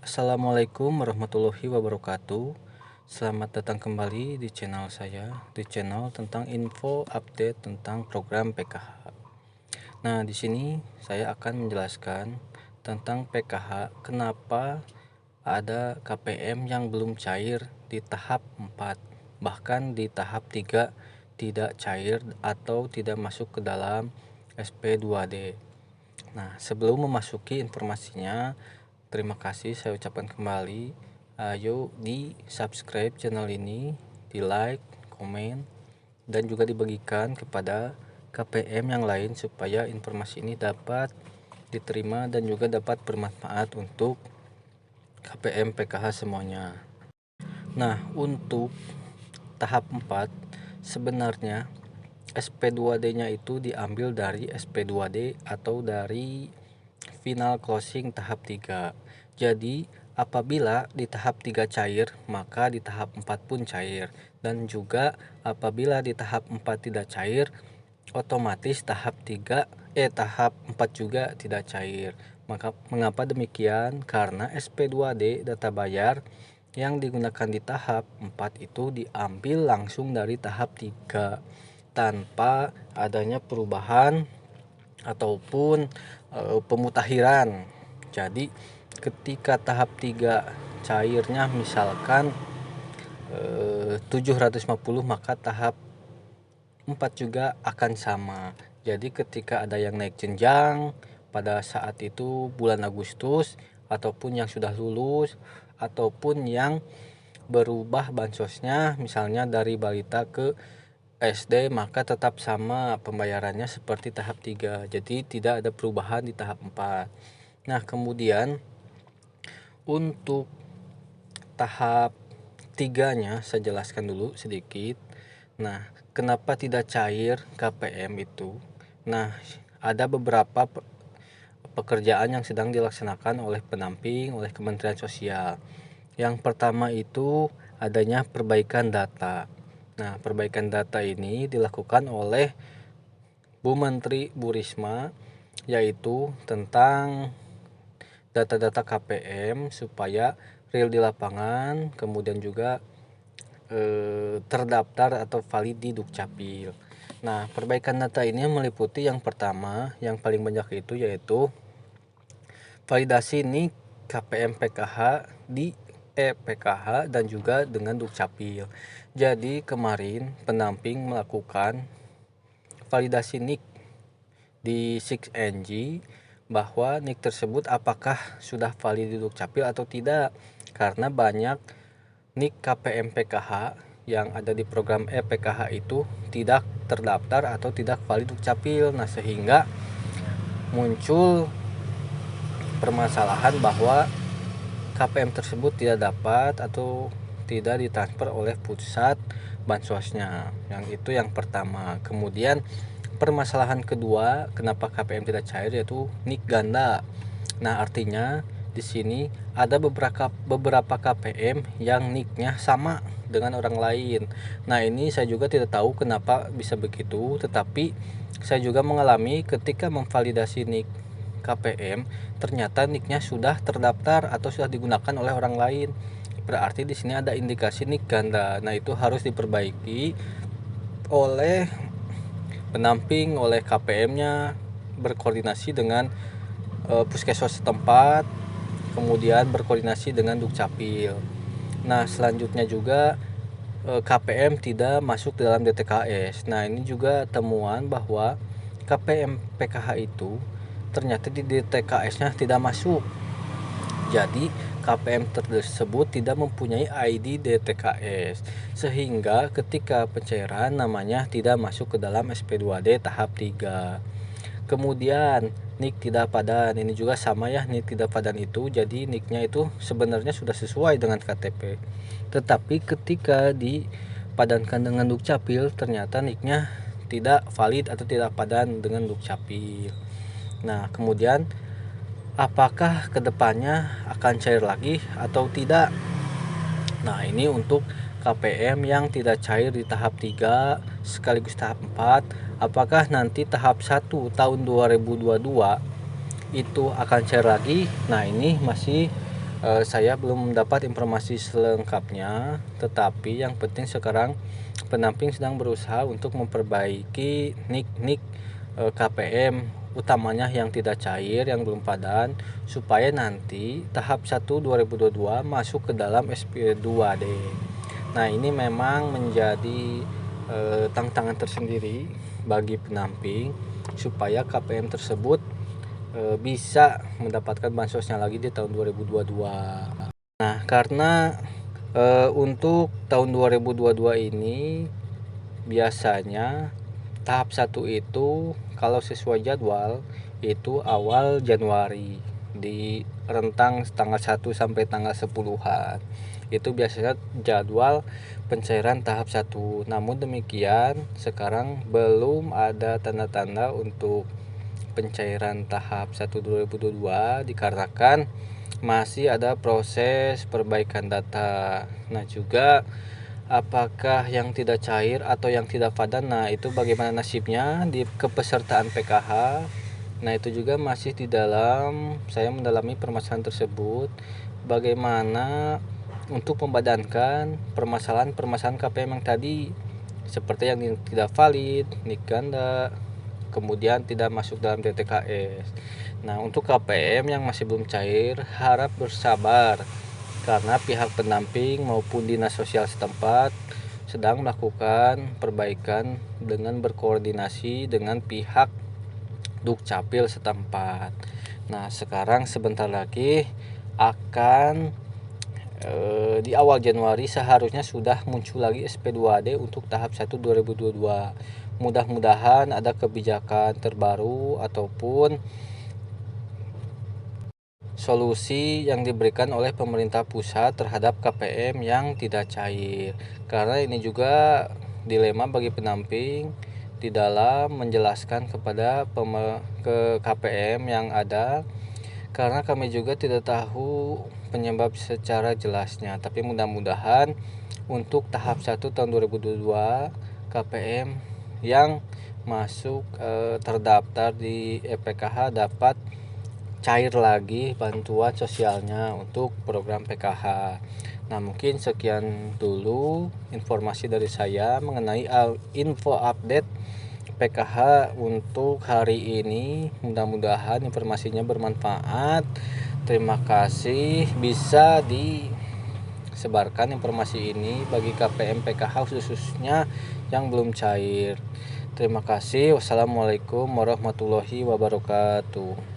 Assalamualaikum warahmatullahi wabarakatuh. Selamat datang kembali di channel saya, di channel tentang info update tentang program PKH. Nah, di sini saya akan menjelaskan tentang PKH, kenapa ada KPM yang belum cair di tahap 4, bahkan di tahap 3 tidak cair atau tidak masuk ke dalam SP2D. Nah, sebelum memasuki informasinya, terima kasih saya ucapkan kembali. Ayo di subscribe channel ini, di like, komen, dan juga dibagikan kepada KPM yang lain supaya informasi ini dapat diterima dan juga dapat bermanfaat untuk KPM PKH semuanya. Nah, untuk tahap 4 sebenarnya SP2D-nya itu diambil dari SP2D atau dari final closing tahap 3. Jadi, apabila di tahap 3 cair, maka di tahap 4 pun cair. Dan juga apabila di tahap 4 tidak cair, otomatis tahap 4 juga tidak cair. Maka mengapa demikian? Karena SP2D data bayar yang digunakan di tahap 4 itu diambil langsung dari tahap 3 tanpa adanya perubahan ataupun pemutakhiran. Jadi ketika tahap 3 cairnya misalkan 750, maka tahap 4 juga akan sama. Jadi ketika ada yang naik jenjang pada saat itu bulan Agustus, ataupun yang sudah lulus, ataupun yang berubah bansosnya misalnya dari balita ke SD, maka tetap sama pembayarannya seperti tahap 3. Jadi tidak ada perubahan di tahap 4. Nah, kemudian untuk tahap 3-nya saya jelaskan dulu sedikit. Nah, kenapa tidak cair KPM itu? Nah, ada beberapa pekerjaan yang sedang dilaksanakan oleh pendamping oleh Kementerian Sosial. Yang pertama itu adanya perbaikan data. Nah, perbaikan data ini dilakukan oleh Bu Menteri Bu Risma, yaitu tentang data-data KPM supaya real di lapangan, kemudian juga terdaftar atau valid di Dukcapil. Nah, perbaikan data ini meliputi yang pertama, yang paling banyak itu yaitu validasi NIK KPM PKH di PKH dan juga dengan Dukcapil. Jadi kemarin pendamping melakukan validasi NIK di 6NG bahwa NIK tersebut apakah sudah valid di Dukcapil atau tidak, karena banyak NIK KPM PKH yang ada di program PKH itu tidak terdaftar atau tidak valid Dukcapil. Nah, sehingga muncul permasalahan bahwa KPM tersebut tidak dapat atau tidak ditransfer oleh pusat bansosnya. Yang itu yang pertama. Kemudian permasalahan kedua, kenapa KPM tidak cair, yaitu NIK ganda. Nah, artinya di sini ada beberapa KPM yang NIK-nya sama dengan orang lain. Nah, ini saya juga tidak tahu kenapa bisa begitu, tetapi saya juga mengalami ketika memvalidasi NIK KPM, ternyata NIK-nya sudah terdaftar atau sudah digunakan oleh orang lain. Berarti di sini ada indikasi NIK ganda. Nah, itu harus diperbaiki oleh pendamping, oleh KPM-nya, berkoordinasi dengan puskesmas setempat, kemudian berkoordinasi dengan Dukcapil. Nah, selanjutnya juga KPM tidak masuk dalam DTKS. Nah, ini juga temuan bahwa KPM PKH itu ternyata di DTKS-nya tidak masuk. Jadi KPM tersebut tidak mempunyai ID DTKS, sehingga ketika pencairan namanya tidak masuk ke dalam SP2D tahap 3. Kemudian NIK tidak padan, ini juga sama ya, NIK tidak padan itu, jadi NIK-nya itu sebenarnya sudah sesuai dengan KTP. Tetapi ketika dipadankan dengan Dukcapil, ternyata NIK-nya tidak valid atau tidak padan dengan Dukcapil. Nah, kemudian apakah kedepannya akan cair lagi atau tidak? Nah, ini untuk KPM yang tidak cair di tahap 3 sekaligus tahap 4. Apakah nanti tahap 1 tahun 2022 itu akan cair lagi? Nah, ini masih Saya belum mendapat informasi selengkapnya, tetapi yang penting sekarang pendamping sedang berusaha untuk memperbaiki nik-nik KPM, utamanya yang tidak cair, yang belum padan, supaya nanti tahap 1 2022 masuk ke dalam SP2D. Nah, ini memang menjadi tantangan tersendiri bagi pendamping supaya KPM tersebut bisa mendapatkan bansosnya lagi di tahun 2022. Nah, karena untuk tahun 2022 ini biasanya tahap 1 itu kalau sesuai jadwal itu awal Januari, di rentang tanggal 1 sampai tanggal 10-an. Itu biasanya jadwal pencairan tahap 1. Namun demikian, sekarang belum ada tanda-tanda untuk pencairan tahap 1 2022 dikarenakan masih ada proses perbaikan data. Nah, juga apakah yang tidak cair atau yang tidak padan, nah itu bagaimana nasibnya di kepesertaan PKH. Nah, itu juga masih di dalam saya mendalami permasalahan tersebut, bagaimana untuk membadankan permasalahan-permasalahan KPM yang tadi, seperti yang tidak valid, nik ganda, kemudian tidak masuk dalam DTKS. Nah, untuk KPM yang masih belum cair, harap bersabar karena pihak pendamping maupun dinas sosial setempat sedang melakukan perbaikan dengan berkoordinasi dengan pihak Dukcapil setempat. Nah, sekarang sebentar lagi akan di awal Januari seharusnya sudah muncul lagi SP2D untuk tahap 1 2022. Mudah-mudahan ada kebijakan terbaru ataupun solusi yang diberikan oleh pemerintah pusat terhadap KPM yang tidak cair. Karena ini juga dilema bagi pendamping di dalam menjelaskan kepada ke KPM yang ada, karena kami juga tidak tahu penyebab secara jelasnya. Tapi mudah-mudahan untuk tahap 1 tahun 2022 KPM yang masuk terdaftar di EPKH dapat cair lagi bantuan sosialnya untuk program PKH. Nah, mungkin sekian dulu informasi dari saya mengenai info update PKH untuk hari ini. Mudah-mudahan informasinya bermanfaat. Terima kasih, bisa disebarkan informasi ini bagi KPM PKH khususnya yang belum cair. Terima kasih. Wassalamualaikum warahmatullahi wabarakatuh.